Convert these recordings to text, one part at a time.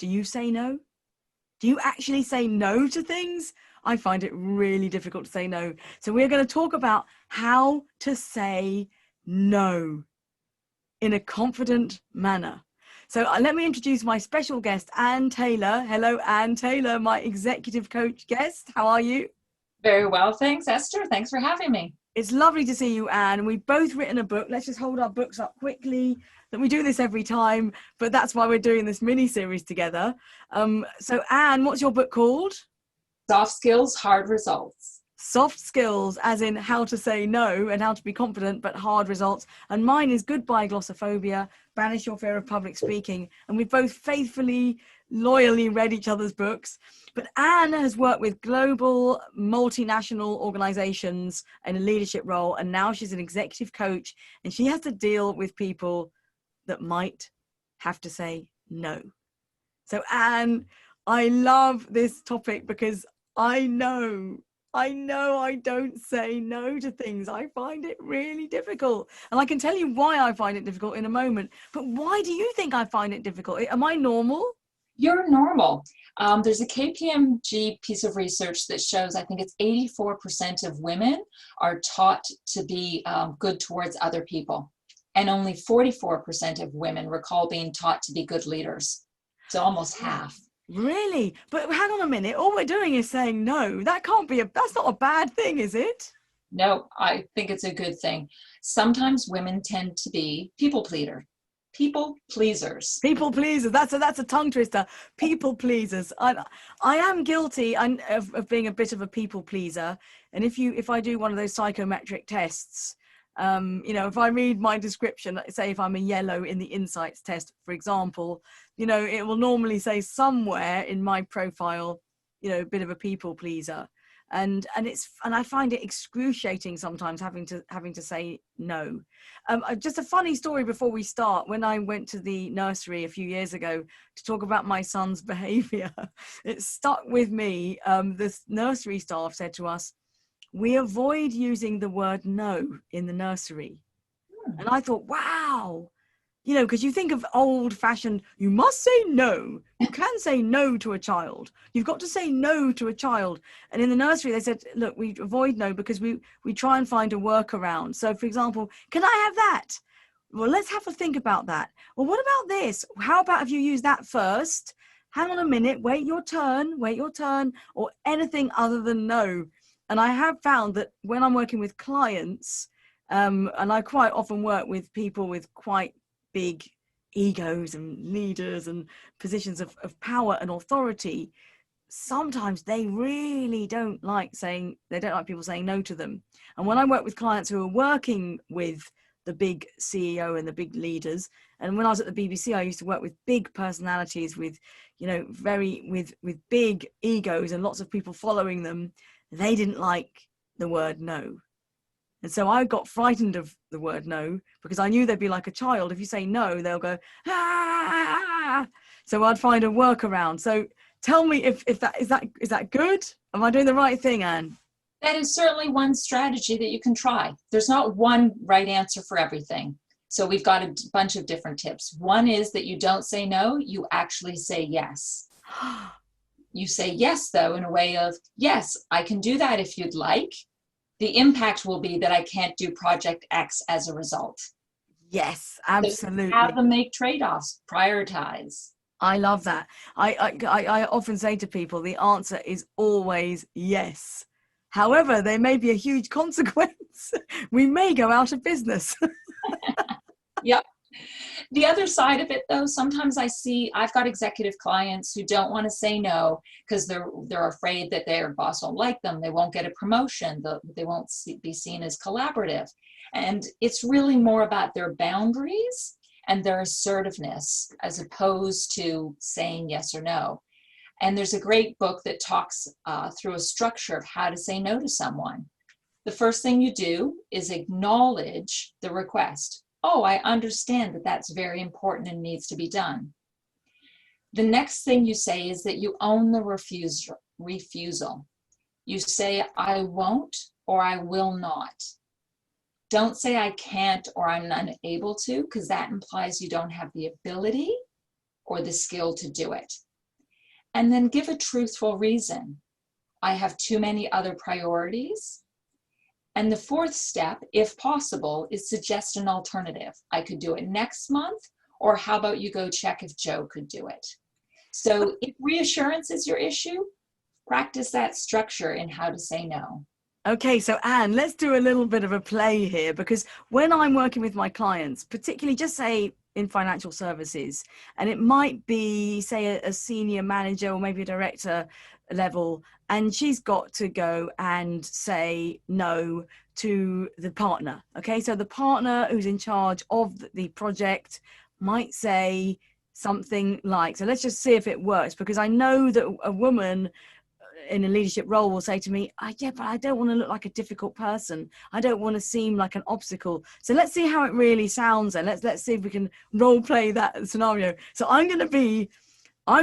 Do you say no? Do you actually say no to things? I find it really difficult to say no. So we're going to talk about how to say no in a confident manner. So let me introduce my special guest, Anne Taylor. Hello, Anne Taylor, my executive coach guest. How are you? Very well, thanks, Esther. Thanks for having me. It's lovely to see you, Anne. We've both written a book. Let's just hold our books up quickly. That we do this every time, but that's why we're doing this mini series together. So Anne, what's your book called? Soft skills, hard results. Soft skills, as in how to say no and how to be confident, but hard results. And mine is Goodbye Glossophobia, Banish Your Fear of Public Speaking. And we've both faithfully, loyally read each other's books. But Anne has worked with global multinational organizations in a leadership role. And now she's an executive coach, and she has to deal with people that might have to say no. So Anne, I love this topic because I know I don't say no to things. I find it really difficult. And I can tell you why I find it difficult in a moment. But why do you think I find it difficult? Am I normal? You're normal. There's a KPMG piece of research that shows, I think it's 84% of women are taught to be good towards other people. And only 44% of women recall being taught to be good leaders. So almost half. Really? But hang on a minute. All we're doing is saying no. That can't be that's not a bad thing, is it? No, I think it's a good thing. Sometimes women tend to be people pleasers. People pleasers. That's a tongue twister. People pleasers. I am guilty of being a bit of a people pleaser. And if I do one of those psychometric tests, if I read my description, say if I'm a yellow in the insights test, for example, it will normally say somewhere in my profile, a bit of a people pleaser. And I find it excruciating sometimes having to say no. Just a funny story before we start. When I went to the nursery a few years ago to talk about my son's behavior, it stuck with me. This nursery staff said to us, "We avoid using the word no in the nursery." And I thought, wow, because you think of old fashioned, you must say no. You can say no to a child. You've got to say no to a child. And in the nursery, they said, look, we avoid no because we try and find a workaround. So for example, can I have that? Well, let's have a think about that. Well, what about this? How about if you use that first? Hang on a minute, wait your turn, or anything other than no. And I have found that when I'm working with clients, and I quite often work with people with quite big egos and leaders and positions of power and authority, sometimes they really don't like people saying no to them. And when I work with clients who are working with the big CEO and the big leaders, and when I was at the BBC, I used to work with big personalities with big egos and lots of people following them. They didn't like the word no. And so I got frightened of the word no because I knew they'd be like a child. If you say no, they'll go, ah. So I'd find a workaround. So tell me if that is that good? Am I doing the right thing, Anne? That is certainly one strategy that you can try. There's not one right answer for everything. So we've got a bunch of different tips. One is that you don't say no, you actually say yes. You say yes, though, in a way of, yes, I can do that if you'd like. The impact will be that I can't do project X as a result. Yes, absolutely. So have them make trade-offs, prioritize. I love that. I often say to people, the answer is always yes. However, there may be a huge consequence. We may go out of business. Yep. The other side of it, though, sometimes I've got executive clients who don't want to say no because they're afraid that their boss won't like them. They won't get a promotion. They won't be seen as collaborative. And it's really more about their boundaries and their assertiveness as opposed to saying yes or no. And there's a great book that talks through a structure of how to say no to someone. The first thing you do is acknowledge the request. Oh, I understand that that's very important and needs to be done. The next thing you say is that you own the refusal. You say, I won't or I will not. Don't say I can't or I'm unable to, because that implies you don't have the ability or the skill to do it. and then give a truthful reason. I have too many other priorities. And the fourth step, if possible, is suggest an alternative. I could do it next month, or how about you go check if Joe could do it? So if reassurance is your issue, practice that structure in how to say no. Okay, so Anne, let's do a little bit of a play here, because when I'm working with my clients, particularly just say in financial services, and it might be, say, a senior manager or maybe a director level, and she's got to go and say no to the partner. Okay, so the partner who's in charge of the project might say something like, so let's just see if it works, because I know that a woman in a leadership role will say to me, yeah, but I don't want to look like a difficult person. I don't want to seem like an obstacle. So let's see how it really sounds, and let's see if we can role play that scenario. So I'm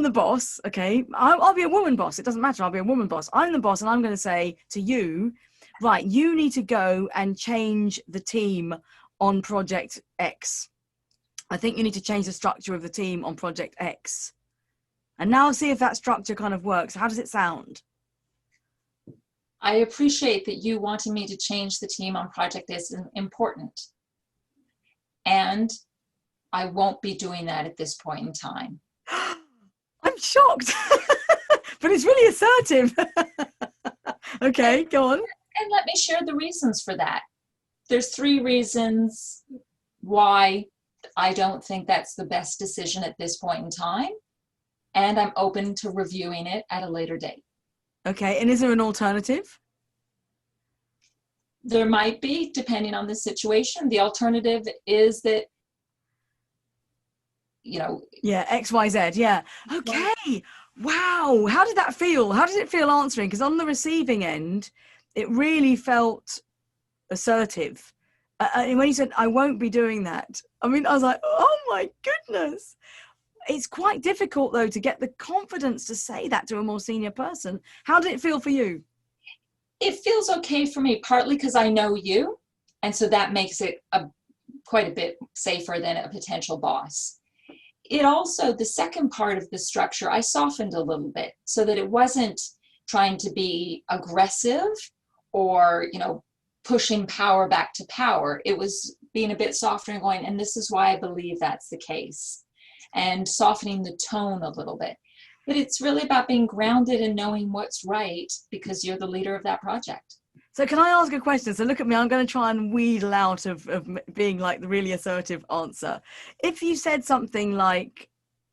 the boss, okay? I'll be a woman boss. It doesn't matter. I'll be a woman boss. I'm the boss, and I'm going to say to you, right, you need to go and change the team on project X. I think you need to change the structure of the team on project X. And now see if that structure kind of works. How does it sound? I appreciate that you wanting me to change the team on project is important. And I won't be doing that at this point in time. I'm shocked, but it's really assertive. Okay, go on. And let me share the reasons for that. There's 3 reasons why I don't think that's the best decision at this point in time. And I'm open to reviewing it at a later date. Okay, and is there an alternative? There might be, depending on the situation. The alternative is that, Yeah, XYZ, yeah. Okay, wow. How did that feel? How did it feel answering? Because on the receiving end, it really felt assertive. And when you said, I won't be doing that, I mean, I was like, oh my goodness. It's quite difficult, though, to get the confidence to say that to a more senior person. How did it feel for you? It feels okay for me, partly because I know you. And so that makes it quite a bit safer than a potential boss. It also, the second part of the structure, I softened a little bit so that it wasn't trying to be aggressive or, pushing power back to power. It was being a bit softer and going, and this is why I believe that's the case. And softening the tone a little bit. But it's really about being grounded and knowing what's right because you're the leader of that project. So can I ask a question? So look at me, I'm going to try and wheedle out of being like the really assertive answer. If you said something like,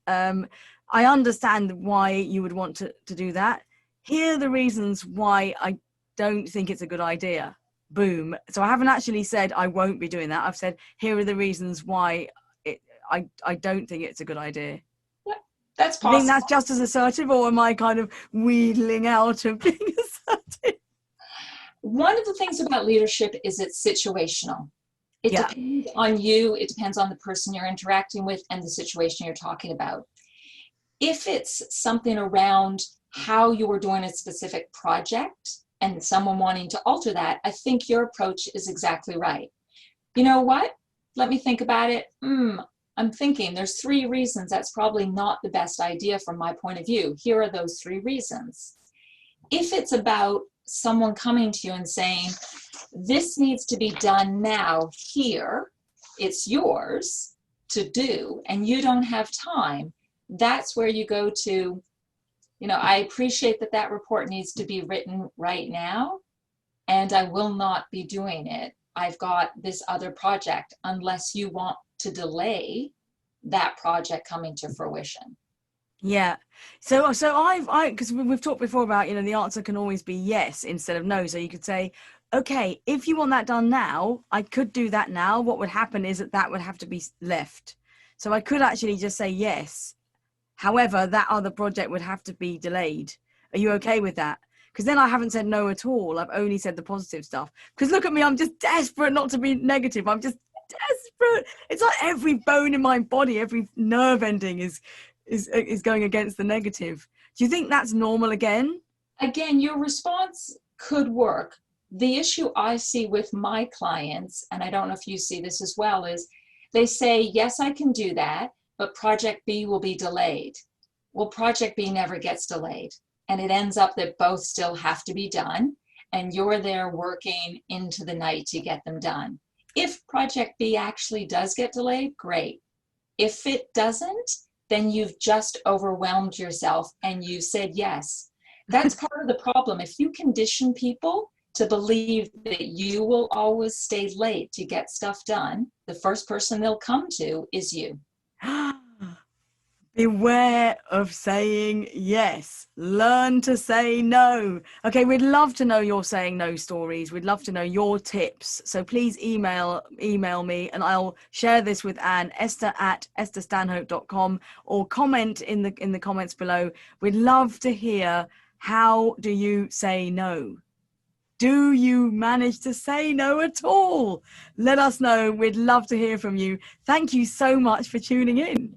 I understand why you would want to do that. Here are the reasons why I don't think it's a good idea. Boom. So I haven't actually said I won't be doing that. I've said, here are the reasons why I don't think it's a good idea. Yeah, that's possible. You think that's just as assertive, or am I kind of wheedling out of being assertive? One of the things about leadership is it's situational. It depends on you, it depends on the person you're interacting with and the situation you're talking about. If it's something around how you are doing a specific project and someone wanting to alter that, I think your approach is exactly right. You know what? Let me think about it. I'm thinking there's 3 reasons that's probably not the best idea from my point of view. Here are those 3 reasons. If it's about someone coming to you and saying, this needs to be done now, here, it's yours to do, and you don't have time, that's where you go to, I appreciate that report needs to be written right now, and I will not be doing it. I've got this other project unless you want to delay that project coming to fruition. Yeah. So I because we've talked before about, the answer can always be yes instead of no. So you could say, okay, if you want that done now, I could do that now. What would happen is that would have to be left. So I could actually just say yes. However, that other project would have to be delayed. Are you okay with that? Because then I haven't said no at all. I've only said the positive stuff. Because look at me, I'm just desperate not to be negative. I'm just desperate. It's like every bone in my body, every nerve ending is going against the negative. Do you think that's normal again? Again, your response could work. The issue I see with my clients, and I don't know if you see this as well, is they say, yes, I can do that, but project B will be delayed. Well, project B never gets delayed, and it ends up that both still have to be done, and you're there working into the night to get them done. If project B actually does get delayed, great. If it doesn't, then you've just overwhelmed yourself and you said yes. That's part of the problem. If you condition people to believe that you will always stay late to get stuff done, the first person they'll come to is you. Beware of saying yes. Learn to say no. Okay, we'd love to know your saying no stories. We'd love to know your tips. So please email me, and I'll share this with Anne, esther@estherstanhope.com, or comment in the comments below. We'd love to hear, how do you say no? Do you manage to say no at all? Let us know. We'd love to hear from you. Thank you so much for tuning in.